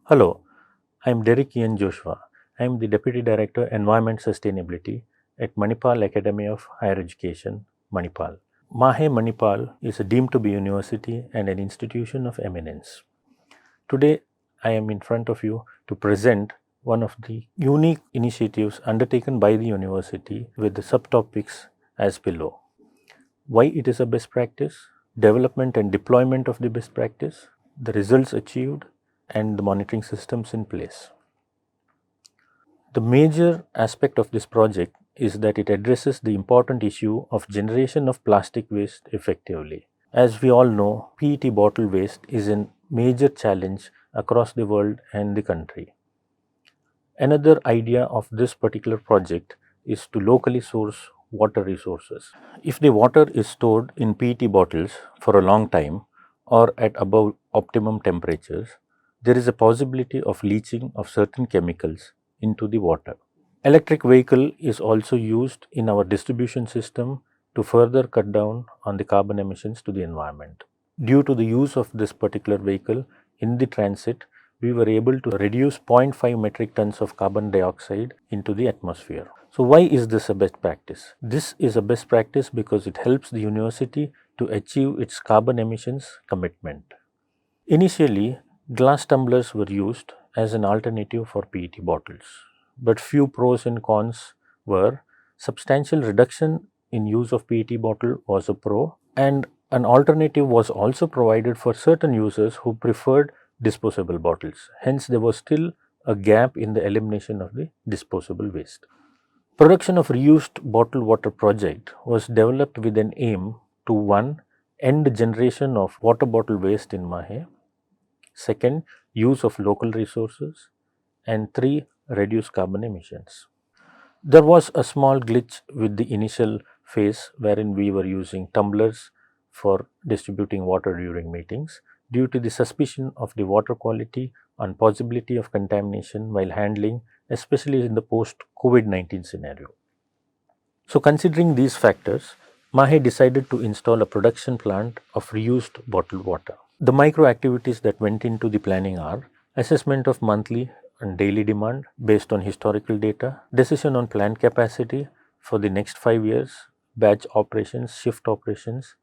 Hello, I am Derek Ian Joshua. I am the Deputy Director Environment Sustainability at Manipal Academy of Higher Education, Manipal. MAHE Manipal is a deemed to be university and an institution of eminence. Today, I am in front of you to present one of the unique initiatives undertaken by the university with the subtopics as below. Why it is a best practice, development and deployment of the best practice, the results achieved, and the monitoring systems in place. The major aspect of this project is that it addresses the important issue of generation of plastic waste effectively. As we all know, PET bottle waste is a major challenge across the world and the country. Another idea of this particular project is to locally source water resources. If the water is stored in PET bottles for a long time or at above optimum temperatures, there is a possibility of leaching of certain chemicals into the water. Electric vehicle is also used in our distribution system to further cut down on the carbon emissions to the environment. Due to the use of this particular vehicle in the transit, we were able to reduce 0.5 metric tons of carbon dioxide into the atmosphere. So why is this a best practice? This is a best practice because it helps the university to achieve its carbon emissions commitment. Initially, glass tumblers were used as an alternative for PET bottles, but few pros and cons were substantial reduction in use of PET bottle was a pro, and an alternative was also provided for certain users who preferred disposable bottles. Hence, there was still a gap in the elimination of the disposable waste. Production of reused bottled water project was developed with an aim to one, end generation of water bottle waste in MAHE, second, use of local resources, and three, reduce carbon emissions. There was a small glitch with the initial phase wherein we were using tumblers for distributing water during meetings due to the suspicion of the water quality and possibility of contamination while handling, especially in the post-COVID-19 scenario. So considering these factors, MAHE decided to install a production plant of reused bottled water. The micro activities that went into the planning are assessment of monthly and daily demand based on historical data, decision on plant capacity for the next 5 years, batch operations, shift operations,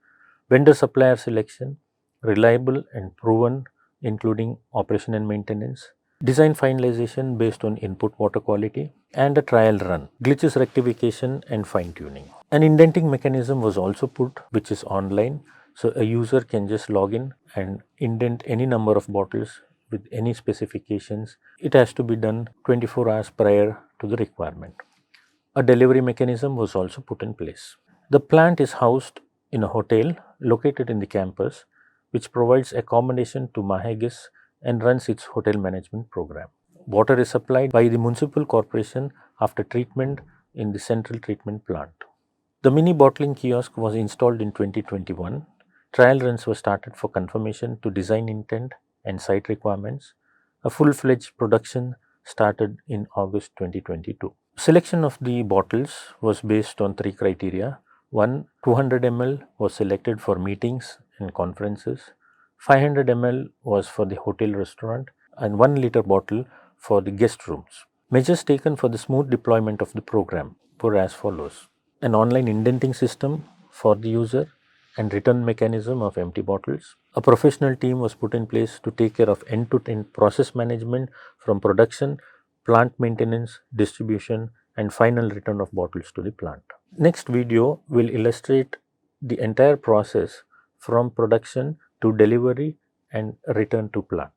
vendor supplier selection, reliable and proven including operation and maintenance, design finalization based on input water quality, and a trial run, glitches rectification and fine tuning. An indenting mechanism was also put which is online, so a user can just log in and indent any number of bottles with any specifications. It has to be done 24 hours prior to the requirement. A delivery mechanism was also put in place. The plant is housed in a hotel located in the campus, which provides accommodation to MAHE guests and runs its hotel management program. Water is supplied by the municipal corporation after treatment in the central treatment plant. The mini bottling kiosk was installed in 2021. Trial runs were started for confirmation to design intent and site requirements. A full-fledged production started in August 2022. Selection of the bottles was based on three criteria. One, 200 ml was selected for meetings and conferences. 500 ml was for the hotel restaurant and 1 liter bottle for the guest rooms. Measures taken for the smooth deployment of the program were as follows. An online indenting system for the user and return mechanism of empty bottles. A professional team was put in place to take care of end-to-end process management from production, plant maintenance, distribution, and final return of bottles to the plant. Next video will illustrate the entire process from production to delivery and return to plant.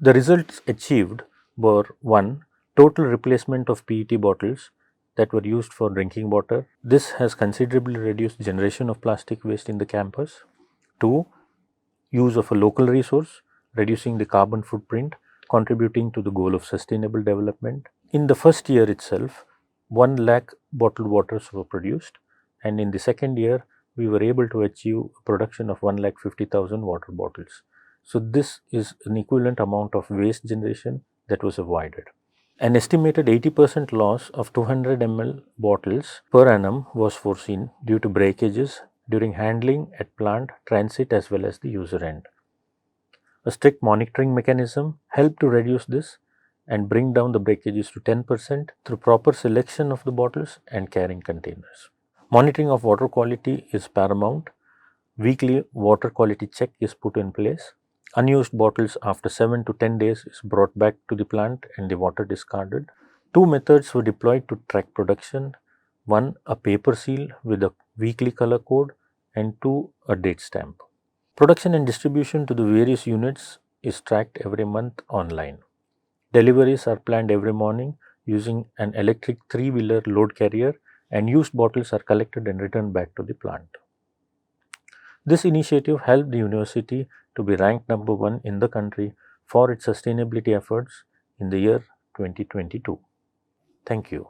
The results achieved were: 1. Total replacement of PET bottles that were used for drinking water. This has considerably reduced generation of plastic waste in the campus. 2. Use of a local resource, reducing the carbon footprint, contributing to the goal of sustainable development. In the first year itself, 1 lakh bottled waters were produced, and in the second year, we were able to achieve a production of 1,50,000 water bottles. So, this is an equivalent amount of waste generation that was avoided. An estimated 80% loss of 200 ml bottles per annum was foreseen due to breakages during handling at plant, transit, as well as the user end. A strict monitoring mechanism helped to reduce this and bring down the breakages to 10% through proper selection of the bottles and carrying containers. Monitoring of water quality is paramount. Weekly water quality check is put in place. Unused bottles after 7 to 10 days is brought back to the plant and the water discarded. 2 methods were deployed to track production. 1, a paper seal with a weekly color code, and 2, a date stamp. Production and distribution to the various units is tracked every month online. Deliveries are planned every morning using an electric 3-wheeler load carrier, and used bottles are collected and returned back to the plant. This initiative helped the university to be ranked number 1 in the country for its sustainability efforts in the year 2022. Thank you.